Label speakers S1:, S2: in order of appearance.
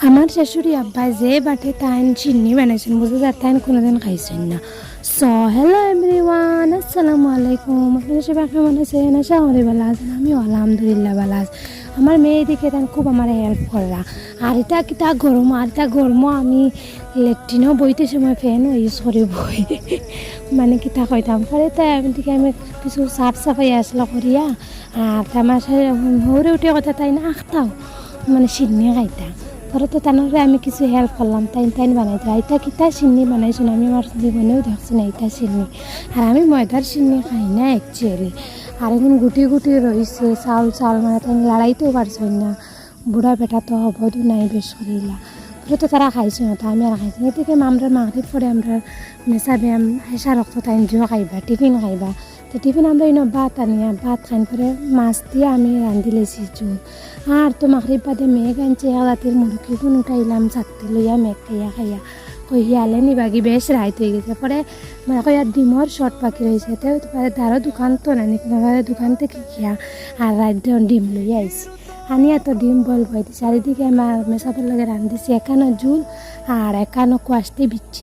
S1: আমার শাশুড়ি আব্বা যে বাটে তাইন চিন্নি বানাইছেন বুঝে যা তাইন কোনোদিন খাইছেন না। সো হ্যালো এভরিওয়ান, আসসালামু আলাইকুম। আপনারা সবাই কেমন আছেন? আশা করি ভালো আছেন। আমিও আলহামদুলিল্লাহ ভালো আছি। আমার মেয়ে দিকে তান খুব আমার হেল্প করা। আর এটা কিতা গরম, আর এটা গরমও আমি লেট্রিনও বইতে সময় ফ্যান ইউজ করে বই মানে কিতা কইতাম পরে তাই আমি দিকে আমি কিছু সাফ সাফাই আসলো করিয়া। আর আমার হরে উঠে কথা তাই না আখতাও মানে সিন্নি খাইতাম। পরে তো তানরে আমি কিছু হেল্প করলাম, তাইন বানাইতে আইতা কিতা সিন্নি বানাইছো আমি আমার জীবনেও দেখছি না এইটা সিন্নি। আর আমি ময়দার সিন্নি খাই না অ্যাকচুয়ালি। আর এখন গুটি গুটি রয়েছে চাউল মানে তাই লড়াইতেও পারছো না। বুড়া বেটা তো হবদও নাই বেশ করিলা। পরে তো তারা খাইছো না, তো আমি আর খাইছি এদিকে আমরা মাগরিব পরে আমরা মেসাবে হেসা রক্ত তাইন জিও খাইবা টিফিন খাইবা। তো টিফিন আমরা ভাত আনিয়া ভাত খাইন পরে মাছ দিয়ে আমি রান্ধি লেছি জোল। আর তো মাগরিব বাদে মেঘ আনছে রাতের মুরগি ফোন উঠাইলাম চারটে লইয়া মেঘ খাইয়া কহিয়ালে নিবাগি বেশ রাইত হয়ে গেছে। পরে মানে কইয়া ডিমর শর্ট পাখি রয়েছে তো তারও দোকান তো নানি দোকান থেকে গিয়া আর রাত ডিম লইয়া আইছি। আনিয়া তো ডিম বল বই দিছি। চারিদিকে আমার মেসাদের লগে রান্ধিছি একানো জুল আর একানো কোয়াশতে বিচ্ছি।